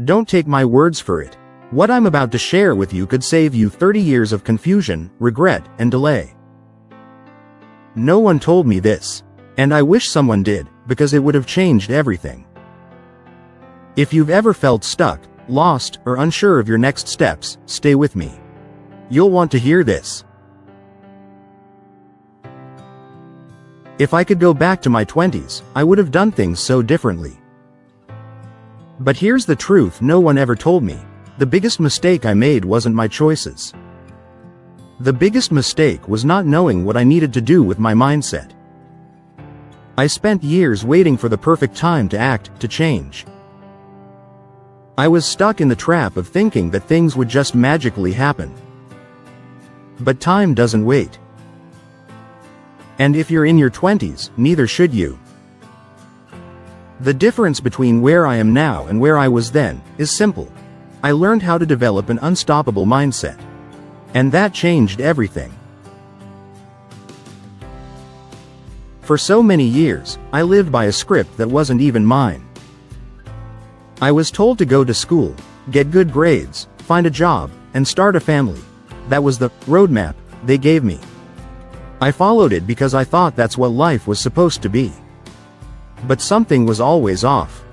Don't take my words for it. What I'm about to share with you could save you 30 years of confusion, regret, and delay. No one told me this. And I wish someone did, because it would have changed everything. If you've ever felt stuck, lost, or unsure of your next steps, stay with me. You'll want to hear this. If I could go back to my 20s, I would have done things so differently. But here's the truth no one ever told me. The biggest mistake I made wasn't my choices. The biggest mistake was not knowing what I needed to do with my mindset. I spent years waiting for the perfect time to act, to change. I was stuck in the trap of thinking that things would just magically happen. But time doesn't wait. And if you're in your 20s, neither should you. The difference between where I am now and where I was then is simple. I learned how to develop an unstoppable mindset. And that changed everything. For so many years, I lived by a script that wasn't even mine. I was told to go to school, get good grades, find a job, and start a family. That was the roadmap they gave me. I followed it because I thought that's what life was supposed to be. But something was always off.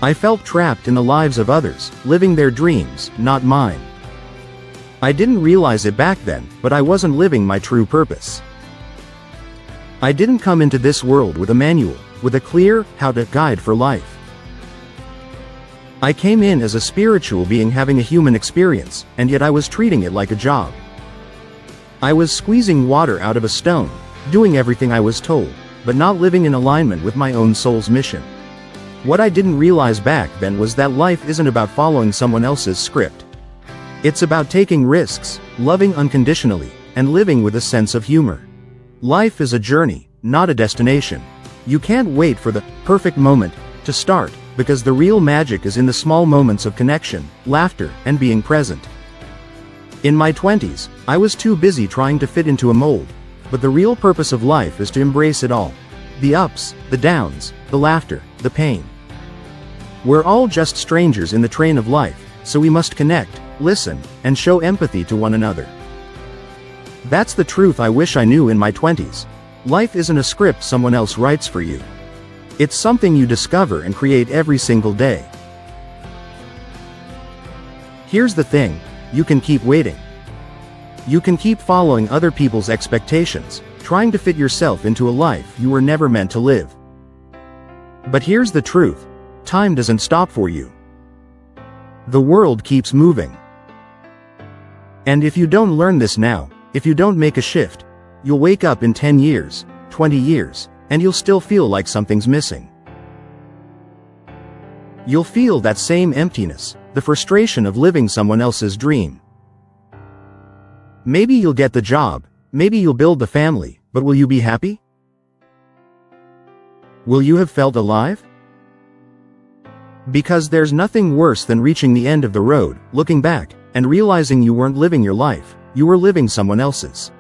I felt trapped in the lives of others, living their dreams, not mine. I didn't realize it back then, but I wasn't living my true purpose. I didn't come into this world with a manual, with a clear, how-to guide for life. I came in as a spiritual being having a human experience, and yet I was treating it like a job. I was squeezing water out of a stone, doing everything I was told, but not living in alignment with my own soul's mission. What I didn't realize back then was that life isn't about following someone else's script. It's about taking risks, loving unconditionally, and living with a sense of humor. Life is a journey, not a destination. You can't wait for the perfect moment to start, because the real magic is in the small moments of connection, laughter, and being present. In my 20s, I was too busy trying to fit into a mold, but the real purpose of life is to embrace it all. The ups, the downs, the laughter, the pain. We're all just strangers in the train of life, so we must connect, listen, and show empathy to one another. That's the truth I wish I knew in my 20s. Life isn't a script someone else writes for you. It's something you discover and create every single day. Here's the thing, you can keep waiting. You can keep following other people's expectations, trying to fit yourself into a life you were never meant to live. But here's the truth, time doesn't stop for you. The world keeps moving. And if you don't learn this now, if you don't make a shift, you'll wake up in 10 years, 20 years, and you'll still feel like something's missing. You'll feel that same emptiness, the frustration of living someone else's dream. Maybe you'll get the job, maybe you'll build the family, but will you be happy? Will you have felt alive? Because there's nothing worse than reaching the end of the road, looking back, and realizing you weren't living your life, you were living someone else's.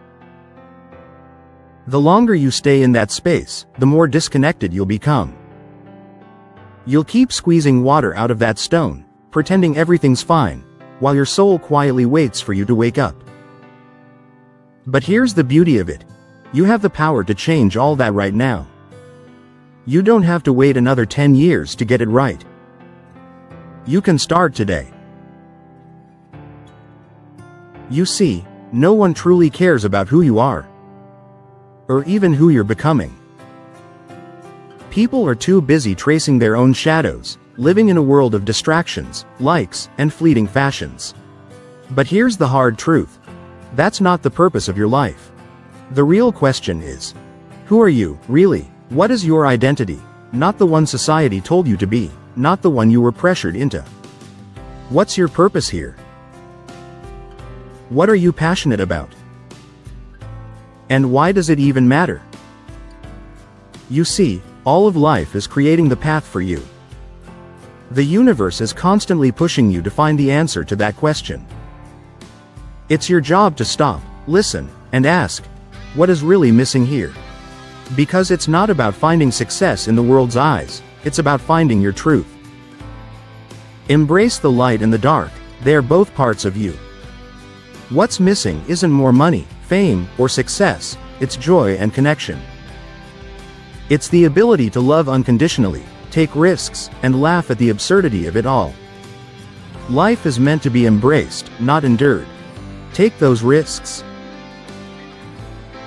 The longer you stay in that space, the more disconnected you'll become. You'll keep squeezing water out of that stone, pretending everything's fine, while your soul quietly waits for you to wake up. But here's the beauty of it. You have the power to change all that right now. You don't have to wait another 10 years to get it right. You can start today. You see, no one truly cares about who you are, or even who you're becoming. People are too busy tracing their own shadows, living in a world of distractions, likes, and fleeting fashions. But here's the hard truth. That's not the purpose of your life. The real question is, who are you, really? What is your identity? Not the one society told you to be, not the one you were pressured into. What's your purpose here? What are you passionate about? And why does it even matter? You see, all of life is creating the path for you. The universe is constantly pushing you to find the answer to that question. It's your job to stop, listen, and ask, what is really missing here? Because it's not about finding success in the world's eyes, it's about finding your truth. Embrace the light and the dark, they are both parts of you. What's missing isn't more money, fame, or success, it's joy and connection. It's the ability to love unconditionally, take risks, and laugh at the absurdity of it all. Life is meant to be embraced, not endured. Take those risks.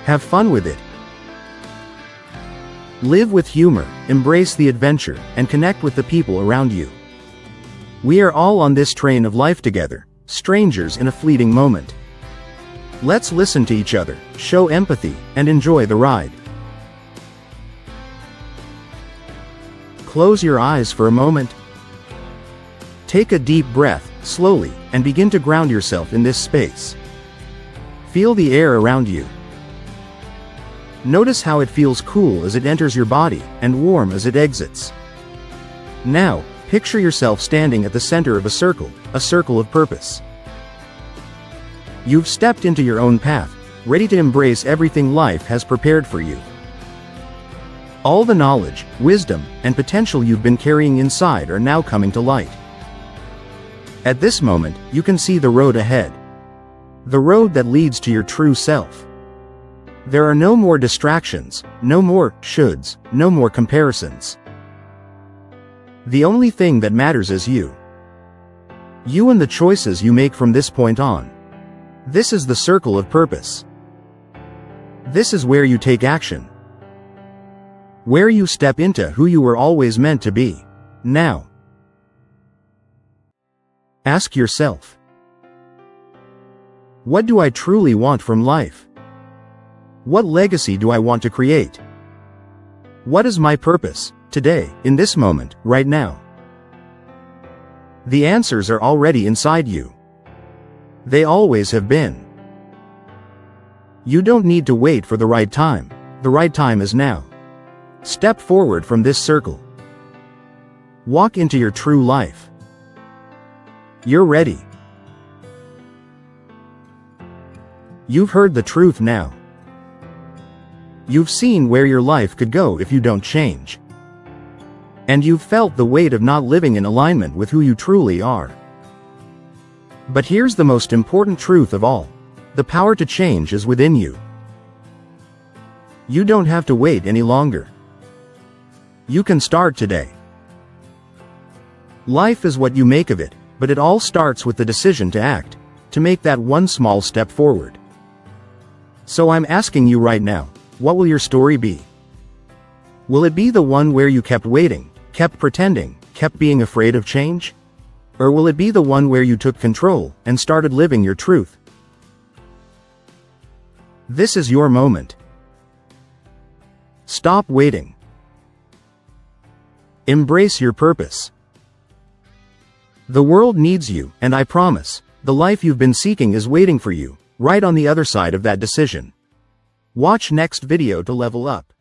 Have fun with it. Live with humor, embrace the adventure, and connect with the people around you. We are all on this train of life together, strangers in a fleeting moment. Let's listen to each other, show empathy, and enjoy the ride. Close your eyes for a moment. Take a deep breath, slowly, and begin to ground yourself in this space. Feel the air around you. Notice how it feels cool as it enters your body, and warm as it exits. Now, picture yourself standing at the center of a circle of purpose. You've stepped into your own path, ready to embrace everything life has prepared for you. All the knowledge, wisdom, and potential you've been carrying inside are now coming to light. At this moment, you can see the road ahead. The road that leads to your true self. There are no more distractions, no more shoulds, no more comparisons. The only thing that matters is you. You and the choices you make from this point on. This is the circle of purpose. This is where you take action. Where you step into who you were always meant to be. Now, ask yourself, what do I truly want from life? What legacy do I want to create? What is my purpose, today, in this moment, right now? The answers are already inside you. They always have been. You don't need to wait for the right time. The right time is now. Step forward from this circle. Walk into your true life. You're ready. You've heard the truth now. You've seen where your life could go if you don't change. And you've felt the weight of not living in alignment with who you truly are. But here's the most important truth of all. The power to change is within you. You don't have to wait any longer. You can start today. Life is what you make of it, but it all starts with the decision to act, to make that one small step forward. So I'm asking you right now, what will your story be? Will it be the one where you kept waiting, kept pretending, kept being afraid of change? Or will it be the one where you took control and started living your truth? This is your moment. Stop waiting. Embrace your purpose. The world needs you, and I promise, the life you've been seeking is waiting for you, right on the other side of that decision. Watch next video to level up.